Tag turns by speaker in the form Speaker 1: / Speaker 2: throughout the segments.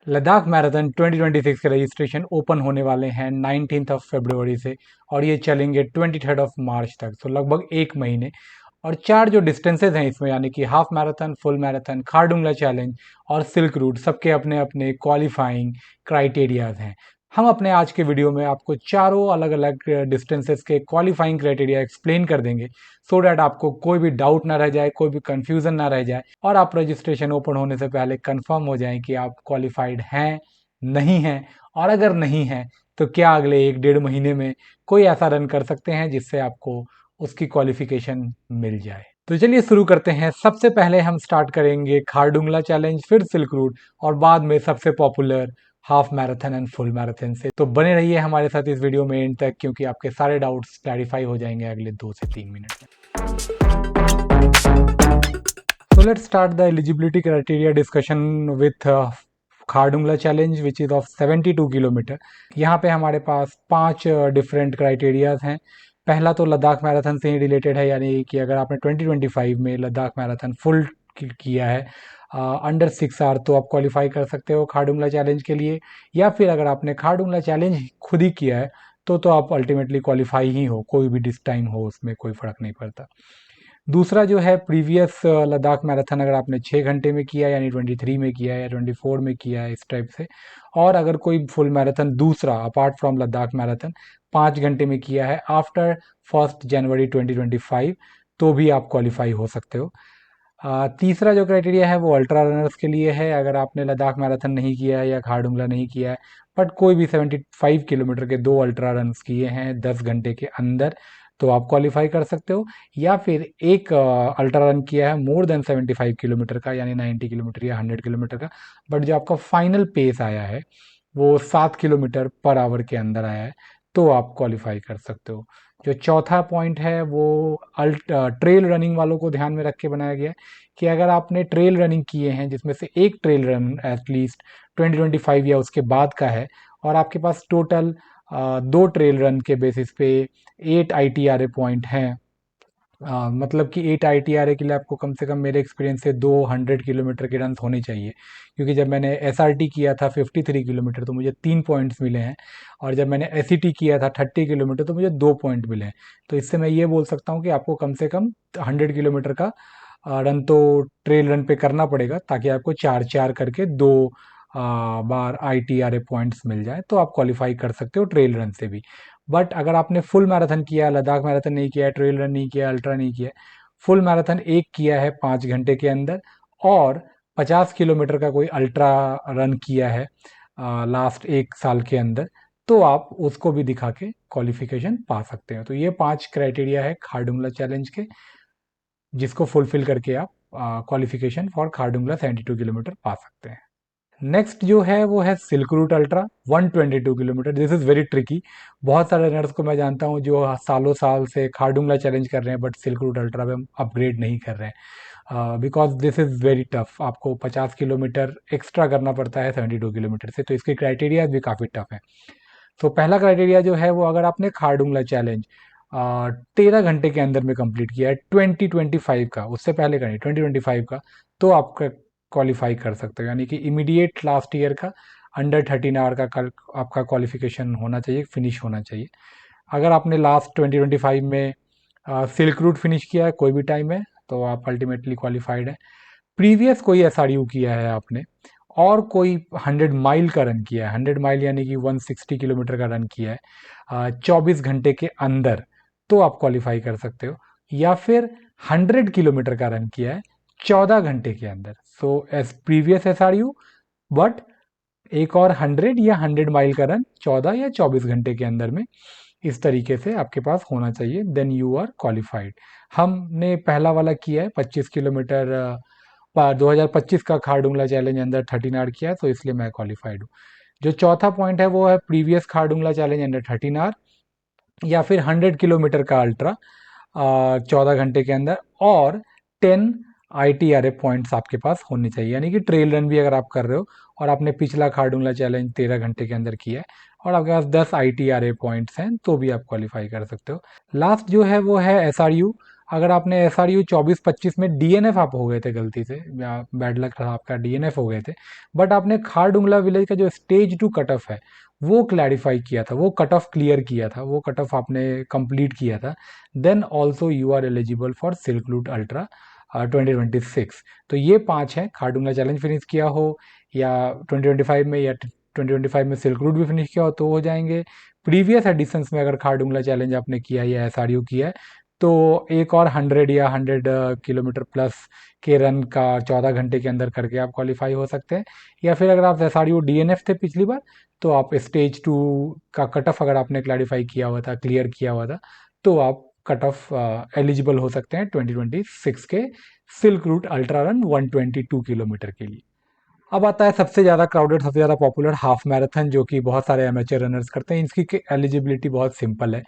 Speaker 1: Ladakh marathon 2026 के registration open होने वाले हैं 19 फरवरी से और ये चलेंगे 23 मार्च तक, तो लगभग एक महीने। और चार जो डिस्टेंसेज हैं इसमें, यानी कि half marathon, full marathon, Khardungla challenge और सिल्क रूट, सबके अपने अपने क्वालिफाइंग क्राइटेरियाज हैं। हम अपने आज के वीडियो में आपको चारों अलग अलग डिस्टेंसेस के क्वालिफाइंग क्राइटेरिया एक्सप्लेन कर देंगे, सो डैट आपको कोई भी डाउट ना रह जाए, कोई भी कंफ्यूजन ना रह जाए और आप रजिस्ट्रेशन ओपन होने से पहले कंफर्म हो जाएं कि आप क्वालिफाइड हैं, नहीं हैं, और अगर नहीं हैं तो क्या अगले एक डेढ़ महीने में कोई ऐसा रन कर सकते हैं जिससे आपको उसकी क्वालिफिकेशन मिल जाए। तो चलिए शुरू करते हैं। सबसे पहले हम स्टार्ट करेंगे खारडुंगला चैलेंज, फिर सिल्क रूट और बाद में सबसे popular half marathon and full marathon से। तो बने रहिए हमारे साथ इस वीडियो में एंड तक, क्योंकि आपके सारे डाउट्स क्लैरिफाई हो जाएंगे अगले 2 से 3 मिनट में। So let's start the eligibility criteria discussion with Khardungla challenge which is of 72 kilometre. यहाँ पे हमारे पास 5 डिफरेंट क्राइटेरियाज हैं। पहला तो लद्दाख मैराथन से ही रिलेटेड है, यानी कि अगर आपने 2025 में लद्दाख मैराथन फुल किया है अंडर 6 आवर तो आप क्वालिफाई कर सकते हो खारडुंगला चैलेंज के लिए, या फिर अगर आपने खारडुंगला चैलेंज खुद ही किया है तो आप अल्टीमेटली क्वालिफाई ही हो, कोई भी डिस टाइम हो उसमें कोई फ़र्क नहीं पड़ता। दूसरा जो है प्रीवियस लद्दाख मैराथन अगर आपने 6 घंटे में किया, यानी 23 में किया है या 24 में किया है, इस टाइप से। और अगर कोई फुल मैराथन दूसरा अपार्ट फ्रॉम लद्दाख मैराथन 5 घंटे में किया है आफ्टर 1 जनवरी 2025 तो भी आप क्वालिफाई हो सकते हो। तीसरा जो क्राइटेरिया है वो अल्ट्रा रनर्स के लिए है। अगर आपने लद्दाख मैराथन नहीं किया है या खारडुंगला नहीं किया है, बट कोई भी 75 किलोमीटर के 2 अल्ट्रा रन्स किए हैं 10 घंटे के अंदर, तो आप क्वालिफाई कर सकते हो। या फिर एक अल्ट्रा रन किया है मोर देन 75 किलोमीटर का, यानी 90 किलोमीटर या 100 किलोमीटर का, बट जो आपका फाइनल पेस आया है वो 7 किलोमीटर पर आवर के अंदर आया है, तो आप क्वालिफाई कर सकते हो। जो चौथा पॉइंट है वो ट्रेल रनिंग वालों को ध्यान में रख के बनाया गया है कि अगर आपने ट्रेल रनिंग किए हैं जिसमें से एक ट्रेल रन एटलीस्ट 2025 या उसके बाद का है, और आपके पास टोटल 2 ट्रेल रन के बेसिस पे 8 ITRA पॉइंट हैं। मतलब कि 8 ITRA के लिए आपको कम से कम मेरे एक्सपीरियंस से 200 किलोमीटर के रन होने चाहिए, क्योंकि जब मैंने SRT किया था 53 किलोमीटर तो मुझे 3 पॉइंट्स मिले हैं, और जब मैंने SET किया था 30 किलोमीटर तो मुझे 2 पॉइंट मिले हैं। तो इससे मैं ये बोल सकता हूँ कि आपको कम से कम 100 किलोमीटर का रन तो ट्रेल रन पे करना पड़ेगा, ताकि आपको 4-4 करके 2 बार ITRA पॉइंट्स मिल जाए, तो आप क्वालिफाई कर सकते हो ट्रेल रन से भी। बट अगर आपने फुल मैराथन किया है, लद्दाख मैराथन नहीं किया है, ट्रेल रन नहीं किया है, अल्ट्रा नहीं किया है, फुल मैराथन एक किया है 5 घंटे के अंदर, और 50 किलोमीटर का कोई अल्ट्रा रन किया है लास्ट एक साल के अंदर, तो आप उसको भी दिखा के क्वालिफिकेशन पा सकते हैं। तो ये 5 क्राइटेरिया है खारडुंगला चैलेंज के, जिसको फुलफिल करके आप क्वालिफिकेशन फॉर खारडुंगला 72 किलोमीटर पा सकते हैं। नेक्स्ट जो है वो है silk route ultra 122 kilometre. This is very tricky. बहुत सारे रनर्स को मैं जानता हूँ जो सालों साल से खारडुंगला चैलेंज कर रहे हैं बट सिल्क रूट अल्ट्रा पे अपग्रेड नहीं कर रहे हैं, because this is very tough. आपको 50 किलोमीटर एक्स्ट्रा करना पड़ता है 72 किलोमीटर से, तो इसके क्राइटेरिया भी काफ़ी टफ है। तो पहला क्राइटेरिया जो है वो, अगर आपने खारडुंगला चैलेंज 13 घंटे के अंदर में कंप्लीट किया है 2025 का, उससे पहले का नहीं, 2025 का, तो आपका क्वालिफाई कर सकते हो। यानी कि इमीडिएट लास्ट ईयर का अंडर 13 आवर का कल आपका क्वालिफिकेशन होना चाहिए, फिनिश होना चाहिए। अगर आपने लास्ट 2025 में सिल्क रूट फिनिश किया है कोई भी टाइम में, तो आप अल्टीमेटली क्वालिफाइड है। प्रीवियस कोई SRU किया है आपने, और कोई 100 माइल का रन किया है, 100 माइल यानी कि 160 किलोमीटर का रन किया है 24 घंटे के अंदर, तो आप क्वालिफाई कर सकते हो। या फिर 100 किलोमीटर का रन किया है 14 घंटे के अंदर, so as previous SRU, but एक और 100 या 100 माइल का रन 14 या 24 घंटे के अंदर में, इस तरीके से आपके पास होना चाहिए, देन यू आर क्वालिफाइड। हमने पहला वाला किया है 25 किलोमीटर 2025 का खारडुंगला चैलेंज अंदर 13 आवर किया है, तो इसलिए मैं क्वालिफाइड हूँ। जो चौथा पॉइंट है वो है previous Khardungla challenge under 13 our, या फिर 100 किलोमीटर का अल्ट्रा 14 घंटे के अंदर, और 10 ITRA पॉइंट्स आपके पास होने चाहिए। यानी कि ट्रेल रन भी अगर आप कर रहे हो और आपने पिछला खारडुंगला चैलेंज 13 घंटे के अंदर किया है और आपके पास 10 ITRA पॉइंट्स हैं, तो भी आप क्वालिफाई कर सकते हो। लास्ट जो है वो है SRU अगर आपने SRU 24-25 में DNF आप हो गए थे गलती से, या बैड लक रहा आपका, DNF हो गए थे, बट आपने खारडुंगला विलेज का जो स्टेज 2 कट ऑफ है वो क्लैरिफाई किया था, वो कट ऑफ क्लियर किया था, वो कट ऑफ आपने कंप्लीट किया था, then also you are eligible for silk route ultra 2026। तो ये 5 हैं, खारडुंगला चैलेंज फिनिश किया हो, या 2025 में, या 2025 में सिल्क रूट भी फिनिश किया हो तो हो जाएंगे। प्रीवियस एडिशंस में अगर खारडुंगला चैलेंज आपने किया या SRU किया है तो एक और 100 या 100 किलोमीटर प्लस के रन का 14 घंटे के अंदर करके आप क्वालिफाई हो सकते हैं। या फिर अगर आप SRU DNF थे पिछली बार, तो आप स्टेज 2 का कट ऑफ अगर आपने क्लैरिफाई किया हुआ था, क्लियर किया हुआ था, तो आप कट ऑफ एलिजिबल हो सकते हैं 2026 के silk route ultra run 122 kilometre के लिए। अब आता है सबसे ज़्यादा क्राउडेड, सबसे ज़्यादा पॉपुलर हाफ मैराथन, जो कि बहुत सारे एमेचर रनर्स करते हैं। इसकी एलिजिबिलिटी बहुत सिंपल है।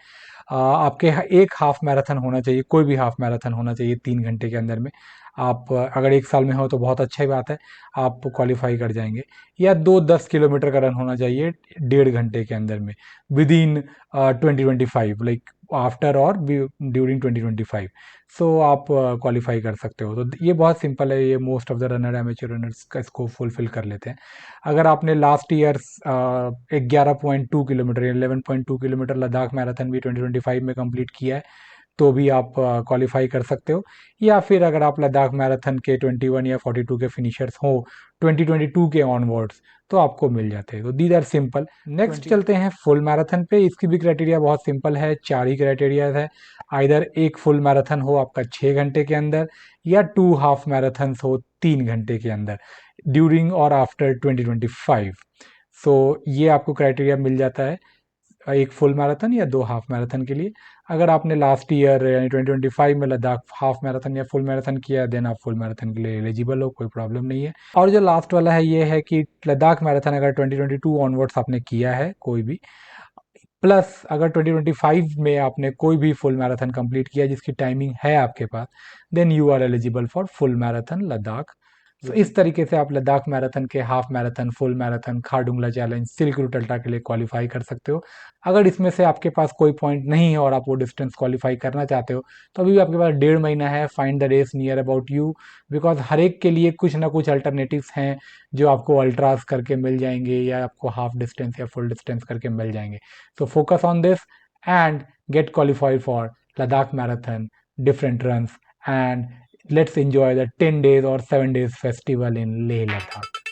Speaker 1: आपके एक हाफ मैराथन होना चाहिए, कोई भी हाफ मैराथन होना चाहिए 3 घंटे के अंदर में। आप अगर 1 साल में हो तो बहुत अच्छी बात है, आप क्वालिफाई कर जाएंगे। या 10 किलोमीटर का रन होना चाहिए 1.5 घंटे के अंदर में, विद इन 2025, लाइक आफ्टर और ड्यूरिंग 2025। सो आप क्वालिफाई कर सकते हो। तो ये बहुत सिंपल है, ये most of the runner, amateur runners का इसको फुलफिल कर लेते हैं। अगर आपने last year 11.2 kilometre, 11.2 kilometre Ladakh marathon भी 2025 में कंप्लीट किया है, तो भी आप क्वालिफाई कर सकते हो। या फिर अगर आप लद्दाख मैराथन के 21 या 42 के फिनिशर्स हो 2022 के ऑनवर्ड्स, तो आपको मिल जाते हैं। तो दीज आर सिंपल। नेक्स्ट चलते हैं फुल मैराथन पे। इसकी भी क्राइटेरिया बहुत सिंपल है, 4 ही क्राइटेरिया है। आइदर एक फुल मैराथन हो आपका 6 घंटे के अंदर, या 2 हाफ मैराथन हो 3 घंटे के अंदर, ड्यूरिंग और आफ्टर 2025। सो ये आपको क्राइटेरिया मिल जाता है एक फुल मैराथन या 2 हाफ मैराथन के लिए। अगर आपने लास्ट ईयर यानी 2025 में लद्दाख हाफ मैराथन या फुल मैराथन किया, देन आप फुल मैराथन के लिए एलिजिबल हो, कोई प्रॉब्लम नहीं है। और जो लास्ट वाला है ये है कि लद्दाख मैराथन अगर 2022 ऑनवर्ड्स आपने किया है कोई भी, प्लस अगर 2025 में आपने कोई भी फुल मैराथन कंप्लीट किया जिसकी टाइमिंग है आपके पास, then you are eligible for full marathon Ladakh. तो इस तरीके से आप लद्दाख मैराथन के half marathon, full marathon, Khardungla challenge, silk route ultra के लिए क्वालिफाई कर सकते हो। अगर इसमें से आपके पास कोई पॉइंट नहीं है और आप वो डिस्टेंस क्वालिफाई करना चाहते हो, तो अभी भी आपके पास 1.5 महीना है। Find the race near about you, because हर एक के लिए कुछ ना कुछ अल्टरनेटिव्स हैं जो आपको अल्ट्रास करके मिल जाएंगे, या आपको हाफ डिस्टेंस या फुल डिस्टेंस करके मिल जाएंगे। So focus on this and get qualified for Ladakh Marathon, different runs, and let's enjoy the 10 days or 7 days festival in Leh Ladakh.